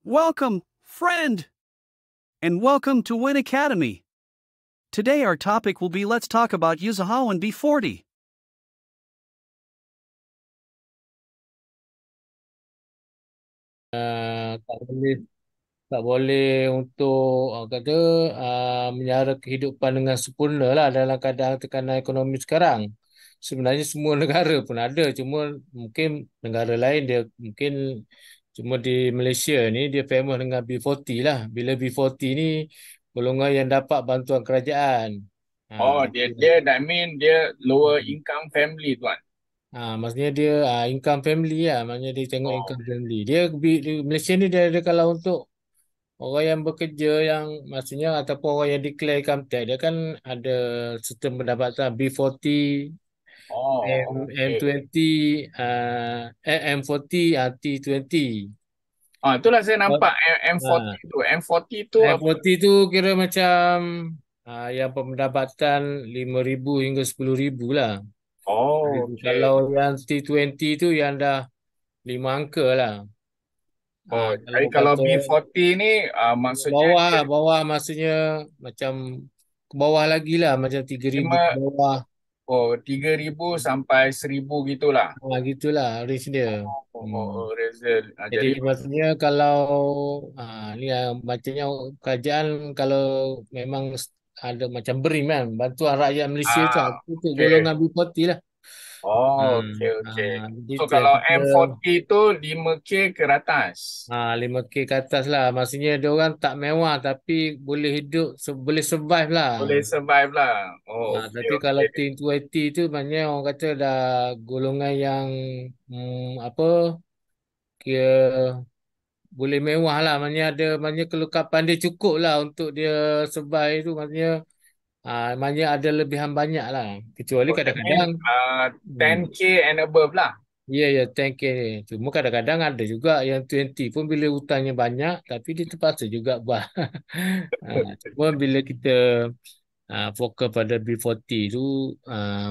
Welcome, friend, and welcome to Win Academy. Today our topic will be let's talk about usahawan B40. Tak boleh untuk kata menyara kehidupan dengan sempurna lah dalam keadaan tekanan ekonomi sekarang. Sebenarnya semua negara pun ada, cuma mungkin negara lain dia mungkin cuma di Malaysia ni dia famous dengan B40 lah. Bila B40 ni golongan yang dapat bantuan kerajaan. Oh, Ha, that mean dia lower income family tuan. maksudnya dia income family lah, maknanya dia tengok Oh, income family. Dia Malaysia ni dia ada kalau untuk orang yang bekerja yang maksudnya ataupun orang yang declare income tax dia kan ada sistem pendapatan B40, okay. M20, M40, T20. Itulah saya nampak Ah, M40 tu. M40 tu apa? M40 tu kira macam yang pendapatan 5,000 hingga 10,000 lah. Oh, Kalau okay. yang T20 tu yang dah 5 angka lah. Oh, Kalau jadi kalau kata B40 ni maksudnya bawah dia bawah maksudnya macam ke bawah lagi lah macam 3,000 ke 5 bawah. 3,000 sampai 1,000 gitulah. Gitulah range dia. Hmm. Rezal. Jadi Jadi maksudnya kalau ni bacanya kerajaan kalau memang ada macam BRIM kan, Bantuan Rakyat Malaysia tu untuk okay. golongan B40 lah. Oh, okay, okay. Jadi So kalau kita M40 tu 5K ke atas. 5K ke atas lah. Maksudnya dia orang tak mewah tapi boleh hidup, boleh survive lah. Boleh survive lah. Oh, okay, Tapi kalau okay. T20 tu maknanya orang kata dah golongan yang apa kira boleh mewah lah. Maknanya kelengkapan dia cukup lah untuk dia survive tu. Maknanya ada lebihan banyak lah. Kecuali Oh, that kadang-kadang mean hmm, 10K and above lah. ya 10K ni. Cuma kadang-kadang ada juga yang 20 pun bila hutangnya banyak tapi dia terpaksa juga buat. Cuma bila kita fokus pada B40 tu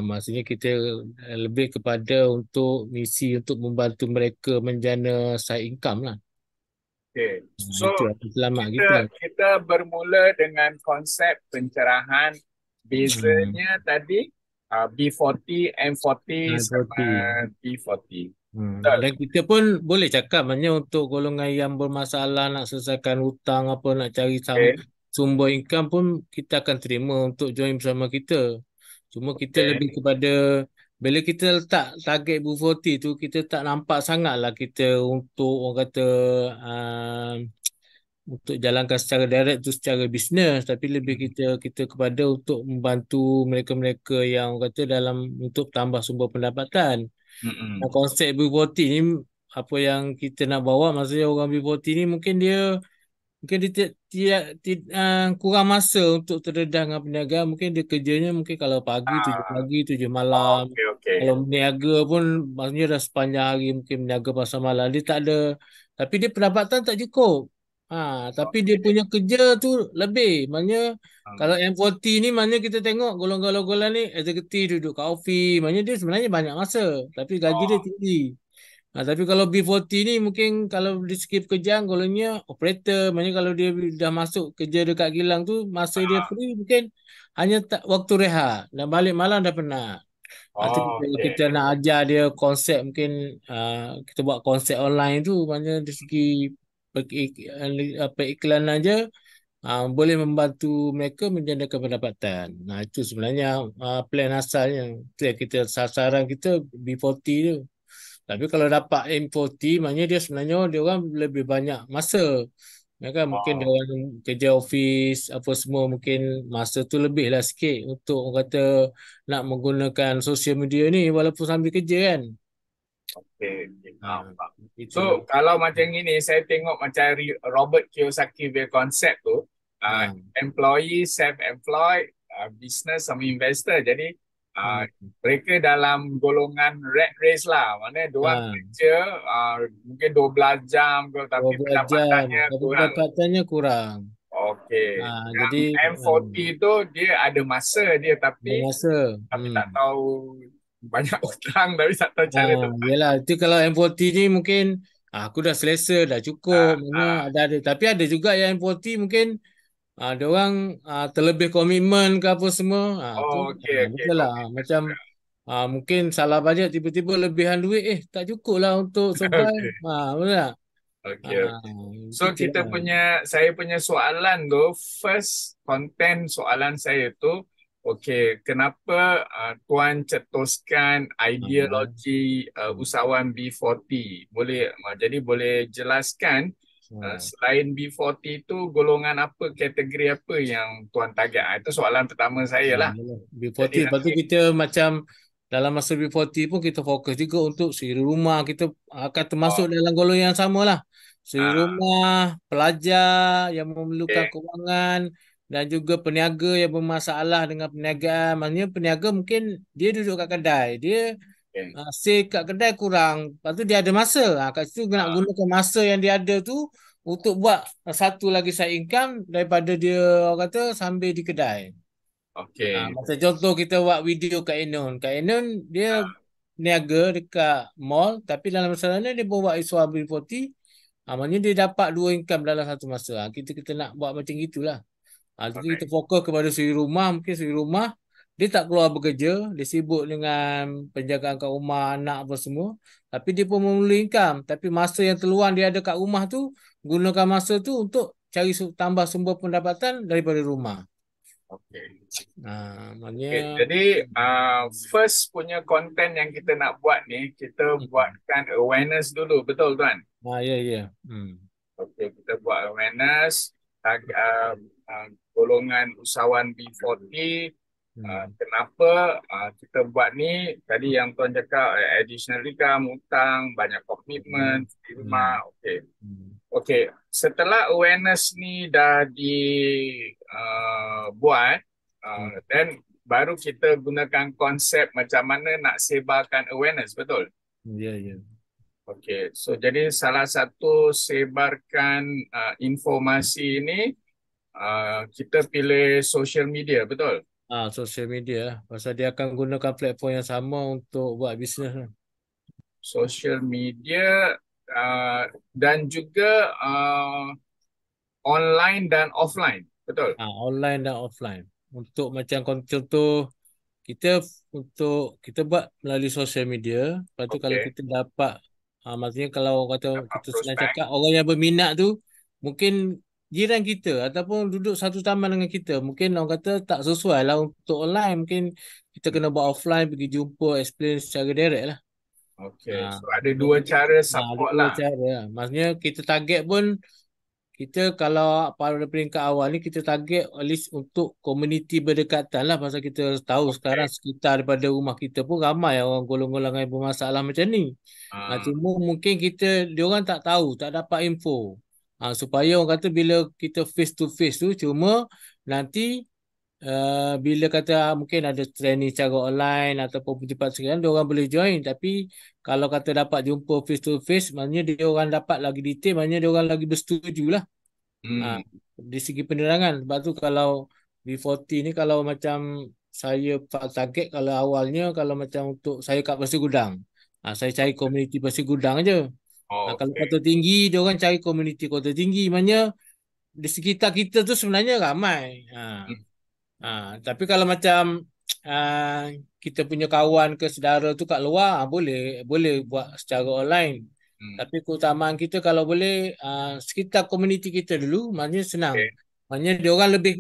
maksudnya kita lebih kepada untuk misi untuk membantu mereka menjana side income lah. Okay. So Itu aku selamat kita kita. kita bermula dengan konsep pencerahan. Hmm. Bezanya tadi B40, M40 sama 40. T40. Betul. Dan kita pun boleh cakap maknanya untuk golongan yang bermasalah nak selesaikan hutang apa nak cari Okay. sumber income pun kita akan terima untuk join bersama kita. Cuma kita lebih Okay. kepada bila kita letak target Bu40 tu kita tak nampak sangatlah kita untuk orang kata uh, untuk jalankan secara direct tu secara bisnes tapi lebih kita kepada untuk membantu mereka-mereka yang orang kata dalam untuk tambah sumber pendapatan. Mm-mm. Konsep B40 ni apa yang kita nak bawa maksudnya orang B40 ni mungkin dia kurang masa untuk terdedah dengan perniagaan. Mungkin dia kerjanya mungkin kalau pagi 7 pagi 7 malam. Okay, okay. Kalau berniaga pun maksudnya dah sepanjang hari mungkin berniaga pasar malam. Dia tak ada tapi dia pendapatan tak cukup. Tapi dia Okay. punya kerja tu lebih. Maknanya kalau Hmm. M40 ni maknanya kita tengok golongan-golongan ni eksekutif duduk kat office. Maknanya dia sebenarnya banyak masa. Tapi gaji dia Oh, tinggi. Tapi kalau B40 ni mungkin kalau di segi pekerjaan golongnya operator. Maknanya kalau dia dah masuk kerja dekat kilang tu masa dia free mungkin hanya tak waktu rehat. Dan balik malam dah penat. Tapi kalau kita okay. nak ajar dia konsep mungkin kita buat konsep online tu maknanya dari segi periklanan je boleh membantu mereka menjanakan pendapatan. Itu sebenarnya plan asalnya. Itu yang kita sasaran kita B40 tu. Tapi kalau dapat M40 maknanya dia sebenarnya dia orang lebih banyak masa. Ya kan mungkin dia Oh, orang kerja office apa semua mungkin masa tu lebih lah sikit untuk orang kata nak menggunakan sosial media ni walaupun sambil kerja kan. okay. Okay. Ha, Faham. itu. So, kalau macam ini, saya tengok macam Robert Kiyosaki punya konsep tu, uh, Ha. employee, self-employed, business sama investor. Jadi, uh, Hmm. mereka dalam golongan rat race lah. Maknanya, diorang Ha. kerja mungkin 12 jam ke, dua tapi belas jam pendapatannya tapi kurang. pendapatannya kurang. Okey. Yang Jadi M40 tu, dia ada masa dia, ada tapi masa. tapi Hmm. tak tahu banyak hutang, tapi tak tahu cara tu. Yelah, itu kalau M40 ni mungkin Aku dah selesa, dah cukup. Ah, Mana ah. ada. Tapi ada juga yang 40 mungkin dia orang terlebih komitmen ke apa semua. Tu Oh, okey, okey, betul lah. komitmen Macam juga. mungkin salah bajet tiba-tiba lebihan duit tak cukup lah untuk survive. Okey, Betul tak? okey, Ah, okey. So kita gitulah. punya, saya punya soalan tu, first content soalan saya tu, okey, kenapa Tuan cetuskan Ah, ideologi usahawan B40? Boleh, jadi boleh jelaskan ah. selain B40 tu golongan apa, kategori apa yang Tuan target? Itu soalan pertama saya lah. Yalah. Jadi B40 lepas tu nanti kita macam dalam masa B40 pun kita fokus juga untuk siri rumah kita akan termasuk oh, dalam golongan yang sama lah. Siri ah, rumah, pelajar yang memerlukan okey, kewangan dan juga peniaga yang bermasalah dengan perniagaan. Maksudnya peniaga mungkin dia duduk kat kedai, dia okey. sale kat kedai kurang. Lepas tu dia ada masa. Kat situ nak Ah, gunakan masa yang dia ada tu untuk buat satu lagi side income daripada dia orang kata sambil di kedai. okey. Macam contoh kita buat video kat Enon. Kat Enon dia niaga dekat mall tapi dalam masalahnya dia buat Iswa B40. Maknanya dia dapat dua income dalam satu masa. Kita nak buat macam gitulah. Jadi kita Alright. fokus kepada suri rumah. Mungkin suri rumah dia tak keluar bekerja. Dia sibuk dengan penjagaan kat rumah, anak apa semua. Tapi dia pun memerlukan income. Tapi masa yang terluang dia ada kat rumah tu, gunakan masa tu untuk cari tambah sumber pendapatan daripada rumah. Okey. Maknanya Okay, jadi first punya content yang kita nak buat ni, kita hmm. buatkan awareness dulu, betul tuan? Ya ya. Okay, kita buat awareness, golongan usahawan B40, Hmm. kenapa kita buat ni, tadi yang tuan cakap, additional income, hutang, banyak Hmm. komitmen, di Hmm. rumah, okay. Hmm. Okay, setelah awareness ni dah dibuat, Hmm. then baru kita gunakan konsep macam mana nak sebarkan awareness, betul? Ya ya. Okay, so jadi salah satu sebarkan informasi ini, kita pilih social media, betul? Social media lah. Pasal dia akan gunakan platform yang sama untuk buat bisnes lah. Social media uh, dan juga online dan offline, betul? Online dan offline. Untuk macam contoh kita kita buat melalui social media. Lepas tu kalau Okay, kita dapat maksudnya kalau kata dapat kita senang prospek. cakap orang yang berminat tu mungkin jiran kita ataupun duduk satu taman dengan kita. Mungkin orang kata tak sesuai lah untuk online. Mungkin kita kena buat offline pergi jumpa explain secara direct lah. Okay, so ada Untuk dua cara ada support dua lah. cara. Maksudnya kita target pun kita kalau pada peringkat awal ni kita target at least untuk komuniti berdekatan lah pasal kita tahu sekarang Okay. sekitar daripada rumah kita pun ramai orang golongan-golongan yang bermasalah macam ni. Uh, Cuma mungkin diorang tak tahu, tak dapat info. Supaya orang kata bila kita face to face tu cuma nanti bila kata mungkin ada training secara online ataupun tempat sekian dia orang boleh join tapi kalau kata dapat jumpa face to face maknanya dia orang dapat lagi detail maknanya dia orang lagi bersetuju lah ah, hmm, di segi penerangan sebab tu kalau B40 ni kalau macam saya target kalau awalnya kalau macam untuk saya kat Pasir Gudang saya cari komuniti Pasir Gudang aja. Kalau okay. Kota Tinggi dia orang cari komuniti Kota Tinggi maknanya di sekitar kita tu sebenarnya ramai. Hmm, Tapi kalau macam ah, kita punya kawan ke saudara tu kat luar, boleh boleh buat secara online. hmm, Tapi keutamaan kita kalau boleh sekitar komuniti kita dulu, maknanya senang. okay. Maknanya dia orang lebih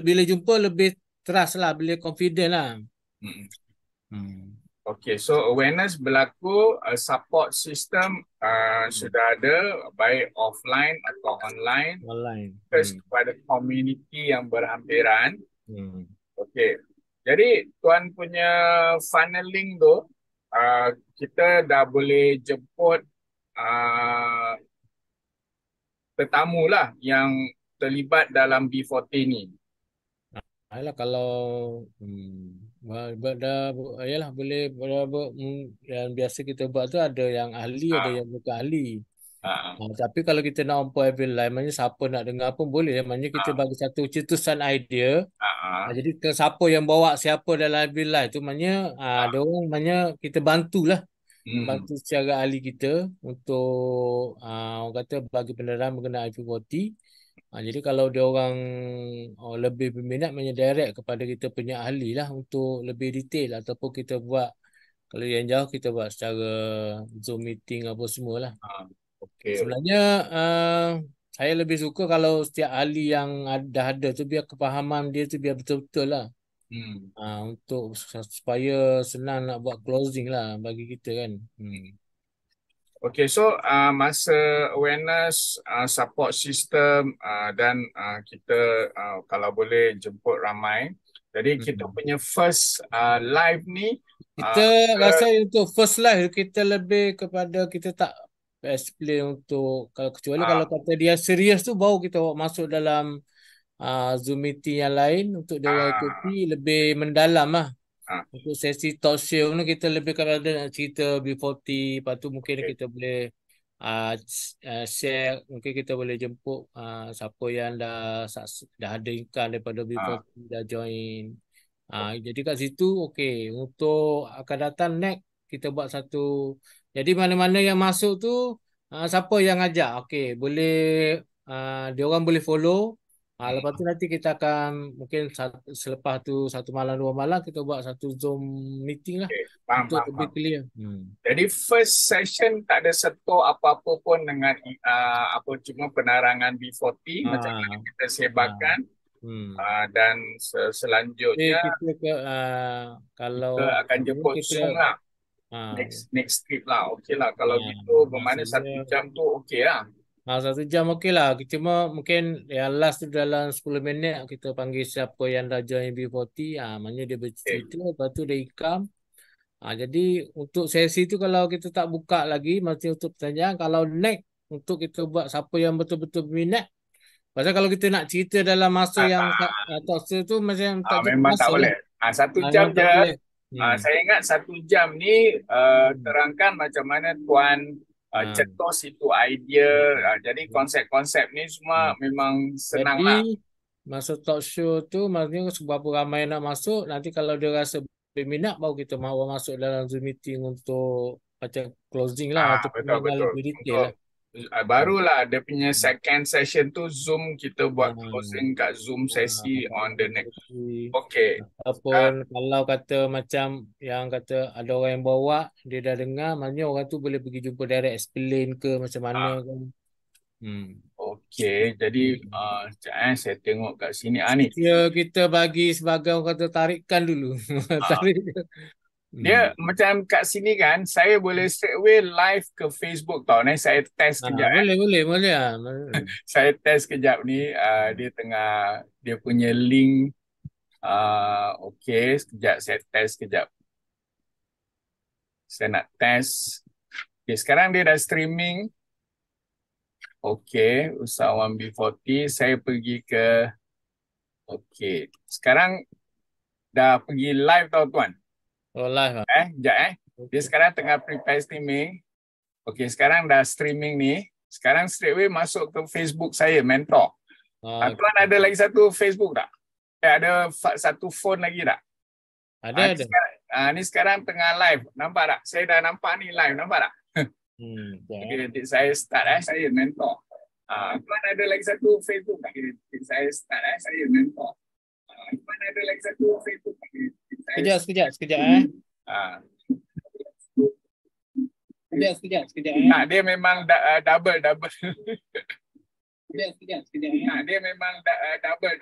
bila jumpa lebih trust lah, lebih confident lah. Hmm. Hmm. Okay, so awareness berlaku, support system Hmm. sudah ada, baik offline atau online, Online. first kepada community yang berhampiran. Hmm. Okay, jadi tuan punya funneling tu, kita dah boleh jemput uh, tetamu lah yang terlibat dalam B40 ni. Ayolah kalau ayalah boleh yang biasa kita buat tu ada yang ahli ada Ah, yang bukan ahli. ah, Tapi kalau kita nak on every line, maknanya siapa nak dengar pun boleh. Maknanya kita ah, bagi satu cetusan idea. ah, Jadi ke siapa yang bawa siapa dalam every line tu, maknanya ah, dia orang maknanya kita bantulah. bantu secara ahli kita untuk orang kata bagi penerangan mengenai IP40. Jadi kalau dia orang lebih berminat direct kepada kita punya ahli lah untuk lebih detail, ataupun kita buat, kalau yang jauh kita buat secara Zoom meeting apa semua lah. Okey. Sebenarnya saya lebih suka kalau setiap ahli yang dah ada tu biar kepahaman dia tu biar betul-betul lah. Untuk supaya senang nak buat closing lah bagi kita kan. Okay, so masa awareness, support system dan kita kalau boleh jemput ramai. Jadi kita punya first live ni kita rasa untuk first live kita lebih kepada kita tak explain untuk kecuali kalau kata dia serius tu baru kita masuk dalam Zoom meeting yang lain untuk dia orang ikuti lebih mendalam lah. Untuk sesi talk show ni kita lebih kepada nak cerita B40, lepas tu mungkin kita boleh share, mungkin kita boleh jemput siapa yang dah ada income daripada B40 dah join. Jadi kat situ okey, untuk akan datang next kita buat satu, jadi mana-mana yang masuk tu siapa yang ajak okey boleh dia orang boleh follow. Lepas tu nanti kita akan mungkin selepas tu 1 malam 2 malam kita buat satu Zoom meeting lah untuk lebih clear. Jadi first session tak ada sentuh apa-apa pun dengan cuma penerangan B40 macam mana kita sebarkan. Dan selanjutnya kalau kita akan jemput Zoom lah. Next trip lah. Okey lah kalau gitu bermakna 1 jam tu okey lah. 1 jam okey lah. Cuma mungkin yang last tu dalam 10 minit kita panggil siapa yang dah join B40. Maknanya dia bercerita, lepas tu dia ikam. Jadi untuk sesi tu kalau kita tak buka lagi, masih untuk pertanyaan. Kalau next untuk kita buat siapa yang betul-betul berminat. Pasal kalau kita nak cerita dalam masa yang talk show tu macam tak cukup memang masa tak boleh. 1 jam je. Saya ingat 1 jam ni terangkan macam mana Tuan cetus itu idea. Jadi konsep-konsep ni semua memang senang lah. Jadi masa talk show tu maksudnya seberapa ramai nak masuk, nanti kalau dia rasa berminat baru kita mahu masuk dalam Zoom meeting untuk macam closing lah, untuk betul. lebih detail lah. Barulah dia punya second session tu Zoom kita buat closing kat Zoom sesi on the next. Okay. Ataupun kalau kata macam yang kata ada orang yang bawa, dia dah dengar, maknanya orang tu boleh pergi jumpa direct explain ke macam mana kan. Okay, jadi saya tengok kat sini ni. Kita bagi sebagai orang kata tarikan dulu. Dia macam kat sini kan, saya boleh straight away live ke Facebook tau. Ni saya test kejap. Boleh. Saya test kejap ni. Dia tengah, dia punya link. Okay, sekejap saya test kejap. Saya nak test. Okay, sekarang dia dah streaming. Okay, usahawan B40. Saya pergi ke... Okay, sekarang dah pergi live tau tuan. Live lah. Sekejap Dia sekarang tengah prepare streaming. Okay, sekarang dah streaming ni. Sekarang straight away masuk ke Facebook saya, Mentor. Tuan ada lagi satu Facebook tak? Ada satu phone lagi tak? Ada. Ni sekarang tengah live. Nampak tak? Saya dah nampak ni live. Nampak tak? Okay, nanti saya start saya Mentor. Tuan ada lagi satu Facebook tak? Nanti saya start saya Mentor. Tuan ada lagi satu Facebook tak? Sekejap. Sekejap. Dia memang double. Dia memang double.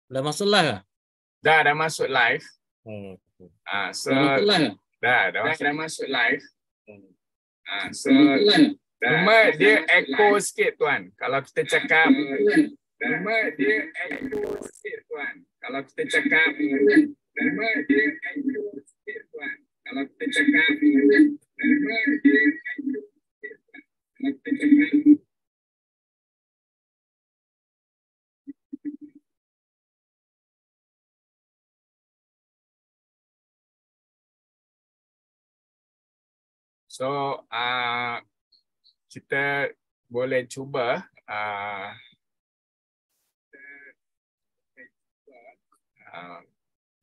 Dah masuk live lah? Dah masuk live. Dah masuk live. Cuma dia echo sikit tuan. Kalau kita cakap Nama dia aktif sikit tuan. Kalau kita cakap nama dia aktif sikit tuan. Kalau kita cakap nama dia aktif sikit tuan. Kalau kita cakap so kita boleh cuba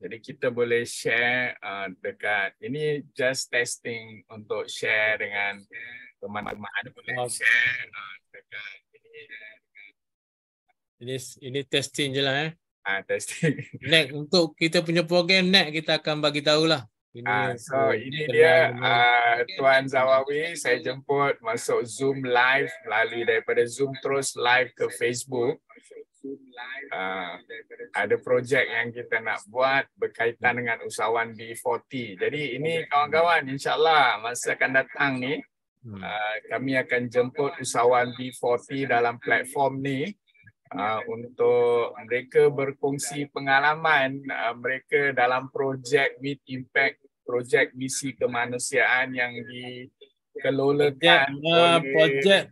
jadi kita boleh share dekat ini just testing untuk share dengan teman-teman boleh share dekat ini testing je lah testing. Next untuk kita punya program next kita akan bagi tahulah. So ini dia Tuan Zawawi, saya jemput masuk Zoom live melalui daripada Zoom terus live ke Facebook. Ada projek yang kita nak buat berkaitan dengan usahawan B40. Jadi ini kawan-kawan, insyaAllah masa akan datang ni kami akan jemput usahawan B40 dalam platform ni untuk mereka berkongsi pengalaman mereka dalam projek with impact, projek misi kemanusiaan yang dikelolakan projek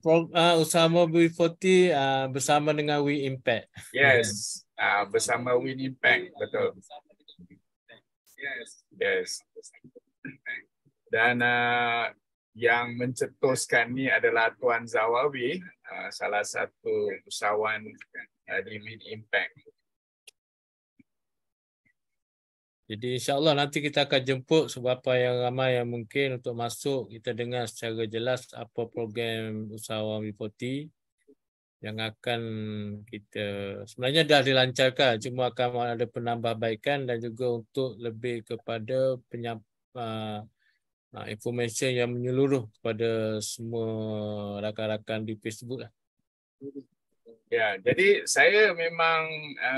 usahawan B40 bersama dengan We Impact. Yes, bersama We Impact, betul. Yes. Dan yang mencetuskan ni adalah Tuan Zawawi, salah satu usahawan di We Impact. Jadi insyaAllah nanti kita akan jemput seberapa yang ramai yang mungkin untuk masuk, kita dengar secara jelas apa program usahawan B40 yang akan kita sebenarnya dah dilancarkan, cuma akan ada penambahbaikan dan juga untuk lebih kepada information yang menyeluruh kepada semua rakan-rakan di Facebook lah. Ya, jadi saya memang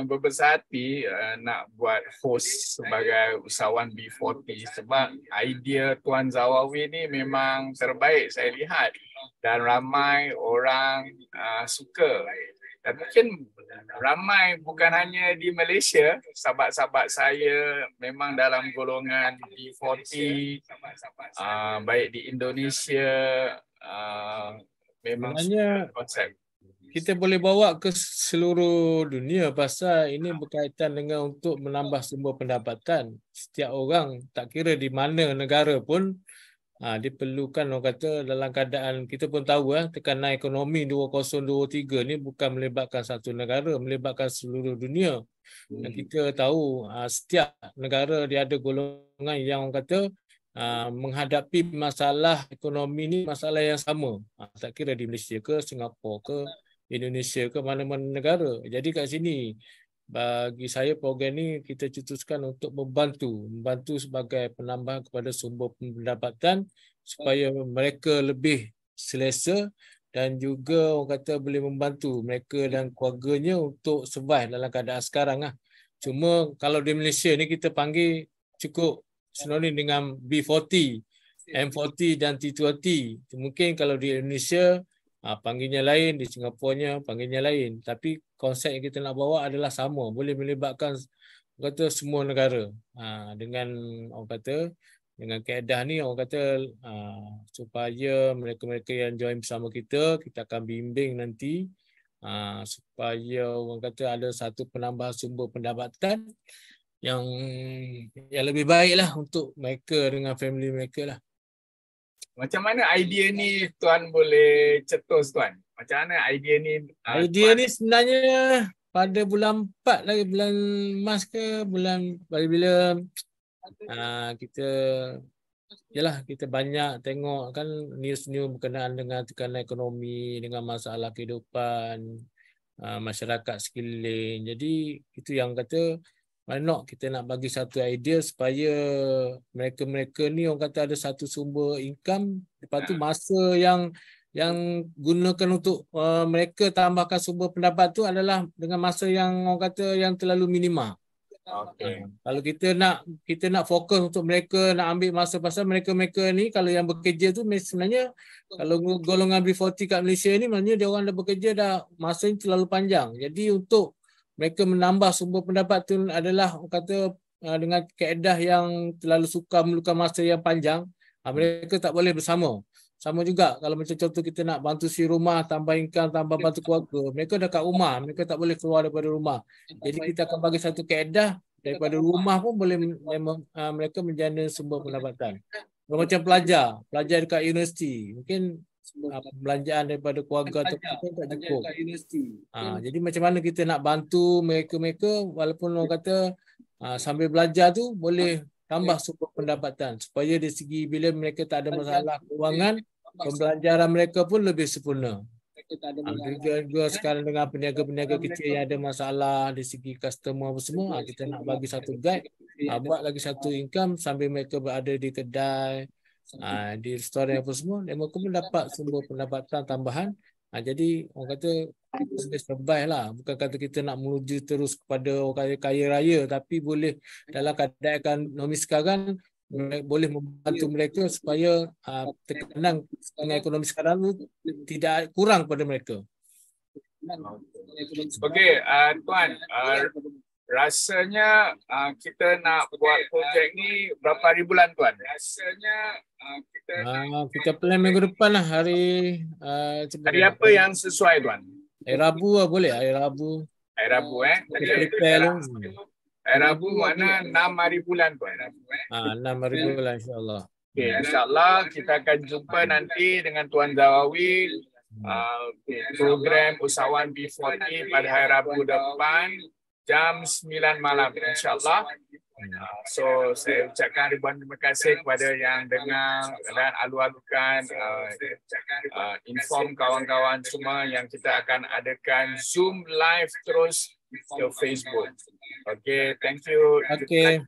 berbesar hati nak buat host sebagai usahawan B40 sebab idea Tuan Zawawi ni memang terbaik saya lihat dan ramai orang suka. Dan mungkin ramai bukan hanya di Malaysia, sahabat-sahabat saya memang dalam golongan B40, baik di Indonesia, memang sebenarnya konsep. Kita boleh bawa ke seluruh dunia pasal ini berkaitan dengan untuk menambah sumber pendapatan. Setiap orang, tak kira di mana negara pun, diperlukan orang kata dalam keadaan kita pun tahu tekanan ekonomi 2023 ni bukan melibatkan satu negara, melibatkan seluruh dunia. Dan kita tahu setiap negara dia ada golongan yang orang kata menghadapi masalah ekonomi ni masalah yang sama. Tak kira di Malaysia ke, Singapura ke, Indonesia ke, mana-mana negara. Jadi kat sini bagi saya program ni kita cetuskan untuk membantu sebagai penambah kepada sumber pendapatan supaya mereka lebih selesa dan juga orang kata boleh membantu mereka dan keluarganya untuk survive dalam keadaan sekarang lah. Cuma kalau di Malaysia ni kita panggil cukup sinonim dengan B40, M40 dan T20. Mungkin kalau di Indonesia panggilnya lain, di Singapuranya panggilnya lain. Tapi konsep yang kita nak bawa adalah sama. Boleh melibatkan orang kata semua negara. Dengan orang kata dengan kaedah ni orang kata supaya mereka-mereka yang join bersama kita akan bimbing nanti supaya orang kata ada satu penambahan sumber pendapatan yang lebih baik lah untuk mereka dengan family mereka lah. Macam mana idea ni Tuan boleh cetus Tuan? Macam mana idea ni? Idea ni sebenarnya pada bulan 4 lagi, bulan Mac ke bulan bila kita kita banyak tengok kan news berkenaan dengan tekanan ekonomi, dengan masalah kehidupan masyarakat sekeliling. Jadi itu yang kata mana kita nak bagi satu idea supaya mereka-mereka ni orang kata ada satu sumber income, lepas tu masa yang gunakan untuk mereka tambahkan sumber pendapat tu adalah dengan masa yang orang kata yang terlalu minima. Okey. Kalau kita nak fokus untuk mereka, nak ambil masa, pasal mereka ni kalau yang bekerja tu sebenarnya kalau golongan B40 kat Malaysia ni maknanya dia orang dah bekerja dah masa ni terlalu panjang. Jadi untuk mereka menambah sumber pendapat tu adalah orang kata dengan kaedah yang terlalu suka memerlukan masa yang panjang, mereka tak boleh bersama. Sama juga kalau macam contoh kita nak bantu si rumah, tambah income, tambah bantu keluarga. Mereka dah kat rumah, mereka tak boleh keluar daripada rumah. Jadi kita akan bagi satu kaedah daripada rumah pun boleh mereka menjana sumber pendapatan. Macam pelajar dekat universiti, mungkin belanjaan daripada keluarga atau kita tak cukup. Jadi macam mana kita nak bantu mereka walaupun orang kata sambil belajar tu boleh tambah sumber pendapatan supaya dari segi bila mereka tak ada masalah keuangan, pembelajaran mereka pun lebih sempurna. Juga sekarang dengan peniaga-peniaga kecil yang ada masalah dari segi customer apa semua, kita nak bagi satu guide, buat lagi satu income sambil mereka berada di kedai, di restoran apa semua, dan mereka pun dapat sumber pendapatan tambahan. Jadi orang kata kita boleh survive lah. Bukan kata kita nak menuju terus kepada orang kaya raya, tapi boleh dalam keadaan ekonomi sekarang boleh membantu mereka supaya tekanan dengan ekonomi sekarang tu tidak kurang pada mereka. Okey, Tuan, rasanya kita nak buat projek ni berapa hari bulan, Tuan? Rasanya kita plan minggu depan lah, hari apa yang sesuai, Tuan? Hari Rabu lah boleh, hari Rabu. Hari Rabu Kita prepare lah. Hari Rabu mana 6 hari bulan, Tuan? 6 hari bulan insyaAllah. Okay, insyaAllah kita akan jumpa nanti dengan Tuan Zawawi, program Usahawan B40 pada hari Rabu depan jam 9 malam insyaAllah. So saya ucapkan ribuan terima kasih kepada yang dengar dan alu-alukan inform kawan-kawan semua yang kita akan adakan Zoom live terus ke Facebook. Okay, thank you. Okay.